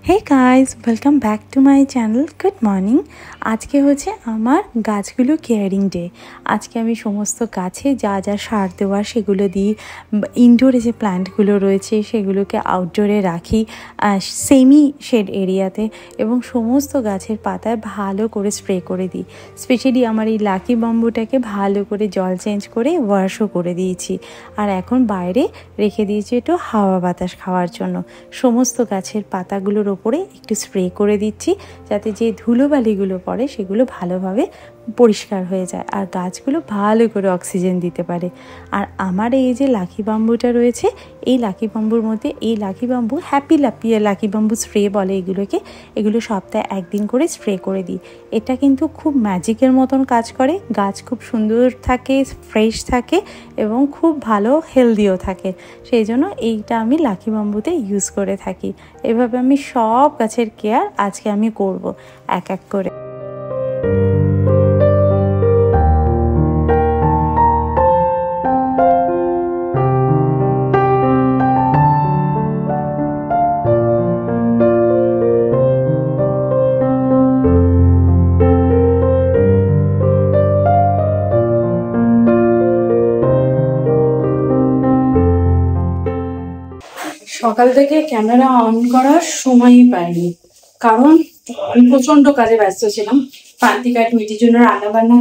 Hey guys welcome back to my channel good morning. आज के होच्छे आमार गाछगुलो केयारिंग डे। आज के आमी समस्त गाছে যা যা সার দেওয়া সেগুলো দিই, ইনডোরে যে প্ল্যান্টগুলো রয়েছে সেগুলোকে আউটডোরে রাখি সেমি শেড এরিয়াতে, এবং সমস্ত গাছের পাতায় ভালো করে স্প্রে করে দিই। স্পেশালি আমার এই লাকি বাম্বুটাকে ভালো করে জল চেঞ্জ করে ওয়াশও করে দিয়েছি, আর এখন বাইরে রেখে দিয়েছি একটু হাওয়া বাতাস খাওয়ার জন্য। সমস্ত গাছের পাতাগুলোর ওপরে একটু স্প্রে করে দিচ্ছি যাতে যে ধুলোবালিগুলো পড়ে সেগুলো ভালোভাবে পরিষ্কার হয়ে যায় আর গাছগুলো ভালো করে অক্সিজেন দিতে পারে। আর আমার এই যে লাকি বাম্বুটা রয়েছে, এই লাকি বাম্বুর মধ্যে এই lucky bamboo happy lucky bamboo spray বলে এগুলোকে, এগুলো সপ্তাহে একদিন করে স্প্রে করে দিই। এটা কিন্তু খুব ম্যাজিকের মতন কাজ করে, গাছ খুব সুন্দর থাকে, ফ্রেশ থাকে এবং খুব ভালো হেলদিও থাকে। সেই জন্য এইটা আমি লাকি বাম্বুতে ইউজ করে থাকি। এভাবে আমি সব গাছের কেয়ার আজকে আমি করব এক এক করে। সকাল থেকে ক্যামেরা অন করার সময়ই পাইনি, কারণ আমি প্রচন্ড কাজে ব্যস্ত ছিলাম। প্রান্তিক আর টুইটির জন্য রান্না বান্না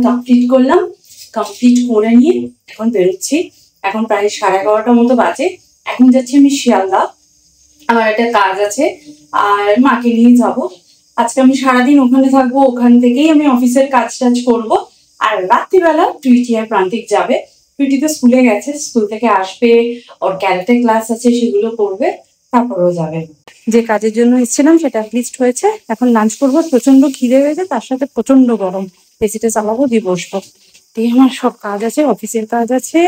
কমপ্লিট করে নিয়ে এখন বেরোচ্ছি। এখন প্রায় 11:30 মতো বাজে। এখন যাচ্ছি আমি শিয়ালদা, আমার একটা কাজ আছে আর মাকে নিয়ে যাব। আজকে আমি সারাদিন ওখানে থাকবো, ওখান থেকেই আমি অফিসের কাজ টাজ করবো। আর রাত্রিবেলা টুইটি আর প্রান্তিক যাবে। টুইটি তো স্কুলে গেছে, স্কুল থেকে আসবে, ওর ক্যারাটে ক্লাস আছে সেগুলো করবে, তারপরেও যাবে। যে কাজের জন্য এসেছিলাম সেটা লিস্ট হয়েছে। এখন লাঞ্চ করবো, প্রচন্ড খিদে হয়েছে, তার সাথে প্রচন্ড গরম। এসিটা চালাবো, দিয়ে বসবো। এই আমার সব কাজ আছে, অফিসের কাজ আছে,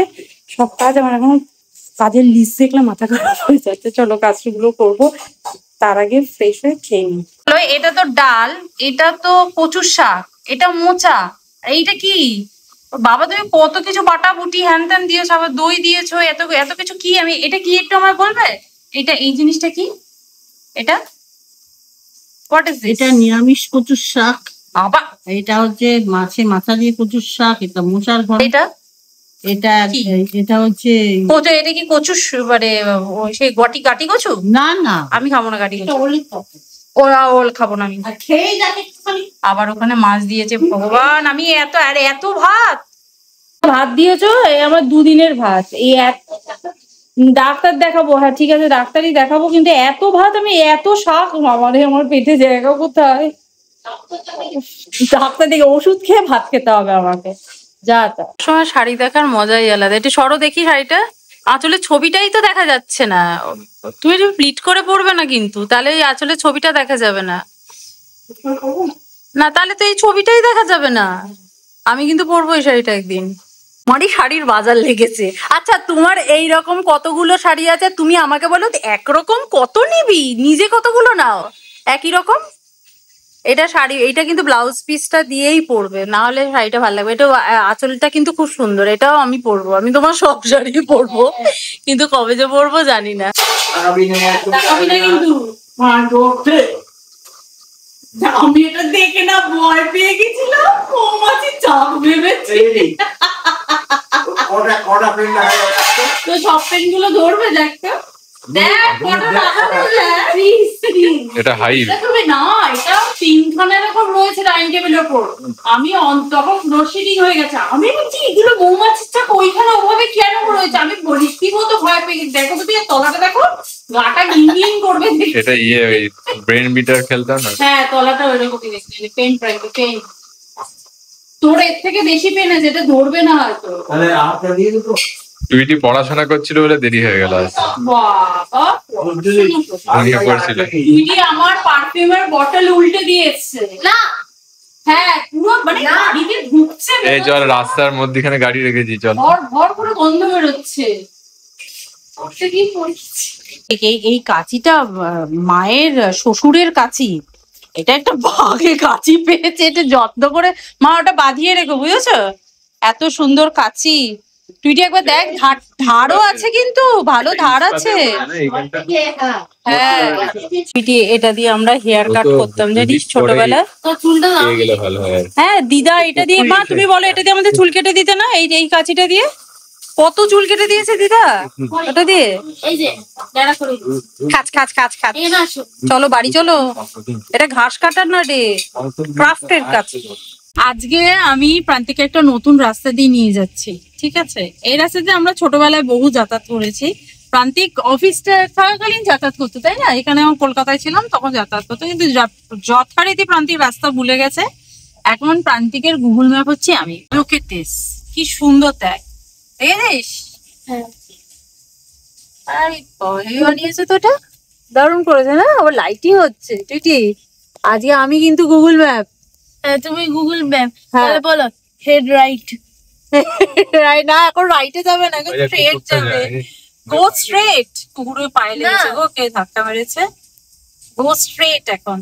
সব কাজ আমার এখন কাজের লিস্ট দেখলে মাথা খারাপ হয়ে যাচ্ছে। চলো কাজগুলো করবো, তার আগে ফ্রেশ হয়ে খেয়ে নিই। এটা তো ডাল, এটা তো কচুর শাক, এটা মোচা, এইটা কি বাবা তুমি কত কিছু বাটা বুটি হ্যান ত্যান দিয়েছো, আবার দই দিয়েছো, এত এত কিছু কি, আমি এটা কি একটু আমায় বলবে? এটা এই জিনিসটা কি? এটা হোয়াট ইজ দিস? এটা নিরামিষ কচুর শাক। বাবা এটা হচ্ছে মাছের মাথা দিয়ে কচুর শাক। এটা মোচার ঘর। এটা এটা এটা হচ্ছে কচু। এটা কি কচু মানে সেই গাটি কচু? না না, আমি খাবো না গাটি কচু, ওল খাবো না আমি। খেয়ে যাবে একটুখানি। আবার ওখানে মাছ দিয়েছে, ভগবান আমি এত ভাত দিয়েছো, এই আমার 2 দিনের ভাত। এই ডাক্তার দেখাবো, হ্যাঁ ঠিক আছে ডাক্তারই দেখাবো, কিন্তু এত ভাত, আমি এত শাক, আমার পেটে জায়গা কোথায়? ডাক্তার দেখে ওষুধ খেয়ে ভাত খেতে হবে আমাকে। যা তা সময় শাড়ি দেখার মজাই আলাদা। একটু সরো দেখি শাড়িটা, আঁচলের ছবিটাই তো দেখা যাচ্ছে না। তুমি একটু প্লিট করে পড়বে না কিন্তু, তাহলে এই আঁচলের ছবিটা দেখা যাবে না। না তাহলে তো এই ছবিটাই দেখা যাবে না। আমি কিন্তু পরবো এই শাড়িটা একদিন। আমারই শাড়ির বাজার লেগেছে। আচ্ছা তোমার এই রকম কতগুলো শাড়ি আছে, তুমি আমাকে বলো একরকম কত নিবি, নিজে কতগুলো নাও একই রকম। এটা শাড়ি, এটা কিন্তু ব্লাউজ পিসটা দিয়েই পরবে, না হলে শাড়িটা ভালো লাগবে। এটা আঁচলটা কিন্তু খুব সুন্দর, এটাও আমি পরবো। আমি তোমার সব শাড়ি পরবো, কিন্তু কবে যে পরবো জানি না। আমি এটা দেখে না ভয় পেয়ে গেছিলাম, মৌমাছি চাপ ভেবেছি। তো সব পেন গুলো ধরবে, দেখতো এটা হাই না, এটা 3খানা এরকম রয়েছে ডাইনিং টেবিলের উপর। আমি তখন রোশিডিং হয়ে গেছে, আমি বলছি এগুলো মৌমাছির চাপ ওইখানে ওভাবে কেন রয়েছে। আমি রীতিমতো ভয় পেয়ে গেছি। দেখো তুমি তলাটা দেখো, গাটা গিন করবে। এটা ব্রেন বিটার খেলতাম না। হ্যাঁ তলাটা ওইরকমই দেখছি। পেন তোর এর থেকে বেশি পেন আছে, এটা ধরবে না হয়তো। টুইটি পড়াশোনা করছিল বলে দেরি হয়ে গেল। আমার পারফিউমের বটল উল্টে দিয়ে এসছে। না হ্যাঁ পুরো মানে গাড়িতে ঢুকছে। এই চল রাস্তার মধ্যখানে গাড়ি রেখেছি, চল। ভর করে গন্ধ বেরোচ্ছে। এই কাঁচিটা মায়ের শ্বশুরের কাঁচি। এটা একটা বাঘে কাঁচি পেয়েছে, এটা যত্ন করে মা ওটা বাঁধিয়ে রেখো, বুঝেছো? এত সুন্দর কাঁচি, তুই একবার দেখ, ধারও আছে, কিন্তু ভালো ধার আছে। হ্যাঁ পিটি, এটা দিয়ে আমরা হেয়ার কাট করতাম জানিস ছোটবেলায়। হ্যাঁ দিদা এটা দিয়ে, মা তুমি বলো এটা দিয়ে আমাদের চুল কেটে দিতে না, এই কাঁচিটা দিয়ে কত চুল কেটে দিয়েছে দিদা ওটা দিয়ে। খাচ খাচ খাচ খাচ। চলো বাড়ি চলো, এটা ঘাস কাটার না রে, ক্রাফটের কাজ। আজকে আমি প্রান্তিকে একটা নতুন রাস্তা দিয়ে নিয়ে যাচ্ছি, ঠিক আছে? এই রাস্তা দিয়ে আমরা ছোটবেলায় বহু যাতায়াত করেছি। প্রান্তিক অফিসটা থাকাকালীন যাতায়াত করতো, তাই না? এখানে আমি কলকাতায় ছিলাম তখন যাতায়াত করতো, কিন্তু যথারীতি প্রান্তিক রাস্তা ভুলে গেছে। এখন প্রান্তিকের গুগল ম্যাপ হচ্ছে আমি। লোকে টেস কি সুন্দর দেখ, দেখিস? আরে বানিয়েছে তো, এটা দারুণ করেছে না? আবার লাইটিং হচ্ছে। তুই আজকে আমি কিন্তু গুগল ম্যাপ। তুমি গুগল ম্যাপ হ্যাঁ বলো হেড রাইট। রাইট না, এখন রাইটে যাবে না, স্ট্রেট যাবে। Go straight. কুকুরের পায়ে লেগেছে গো, কে ধাক্কা মেরেছে? Go straight. এখন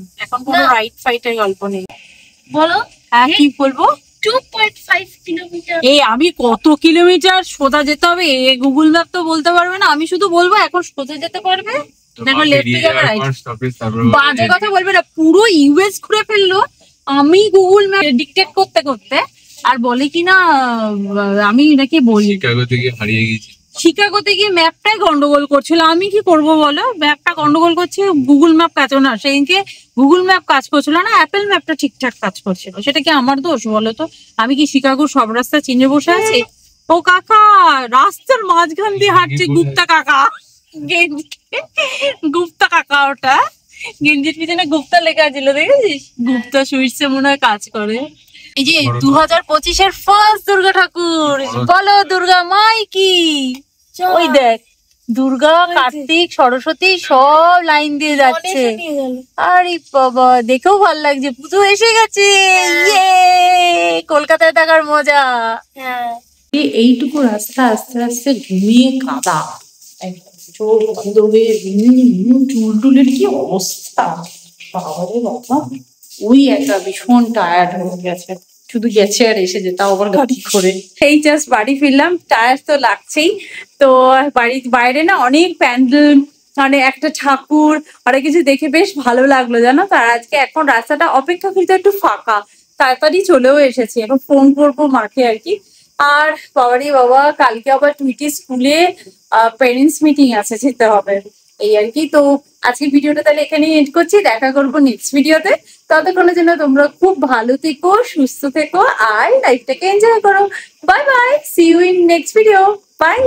কোনো রাইট ফাইটের গল্প নেই। বলো হ্যাঁ কি বলবো? 2.5 কিলোমিটার। এই আমি কত কিলোমিটার সোজা যেতে হবে গুগল ম্যাপ তো বলতে পারবে না, আমি শুধু বলবো এখন সোজা যেতে পারবে, দেখো লেফটে যাবে রাইট। বাজে কথা বলবে না, পুরো ইউএস ঘুরে ফেললো আমি গুগল ম্যাপ ডিকটেট করতে করতে। আর বলে কিনা আমি নাকি বলি শিকাগোতে গিয়ে হারিয়ে গেছি। শিকাগোতে গিয়ে ম্যাপটাই গন্ডগোল করছিল। আমি কি করব বলো, ম্যাপটা গন্ডগোল করছে, গুগল ম্যাপ কাজ না। সেদিনকে গুগল ম্যাপ কাজ করছিল না, অ্যাপেল ম্যাপটা ঠিকঠাক কাজ করছিল। সেটা কি আমার দোষ বলো তো? আমি কি শিকাগোর সব রাস্তা চিনে বসে আছি? ও কাকা রাস্তার মাঝখান দিয়ে হাঁটছে, গুপ্তা কাকা। গুপ্তা কাকা, ওটা গেঞ্জির পিছনে গুপ্তা লেখা ছিল, দেখেছিস? গুপ্তা সুইটসে মনে হয় কাজ করে। এই যে 2025-এর ফার্স্ট দুর্গা ঠাকুর, বলো দুর্গা মাই কি? ওই দেখ দুর্গা, কার্তিক, সরস্বতী সব লাইন দিয়ে যাচ্ছে। আরে বাবা দেখেও ভালো লাগছে, পুজো এসে গেছে। ইয়ে কলকাতায় থাকার মজা। এইটুকু রাস্তা আস্তে আস্তে ঘুমিয়ে কাদা, চোর বন্ধ হয়ে চুল টুলের কি অবস্থা বাবারে বাবা। ওই একটা ভীষণ টায়ার্ড হয়ে গেছে, শুধু গেছে আর এসেছে, তাও আবার গাড়ি করে। এই জাস্ট বাড়ি ফিরলাম, টায়ার তো লাগছেই। তো বাড়ির বাইরে না অনেক প্যান্ডেল, মানে একটা ঠাকুর, অনেক কিছু দেখে বেশ ভালো লাগলো জানো। তার আজকে এখন রাস্তাটা অপেক্ষাকৃত একটু ফাঁকা, তাড়াতাড়ি চলেও এসেছি। এখন ফোন করবো মাকে আর কি। আর বাবারে বাবা, কালকে আবার টুইটি স্কুলে প্যারেন্টস মিটিং আছে, যেতে হবে এই আর কি। তো আজকের ভিডিওটা তাহলে এখানেই এন্ড করছি, দেখা করবো নেক্সট ভিডিওতে। ততক্ষণের জন্য তোমরা খুব ভালো থেকো, সুস্থ থেকো আর লাইফটাকে এনজয় করো। Bye bye, see you in next video, by.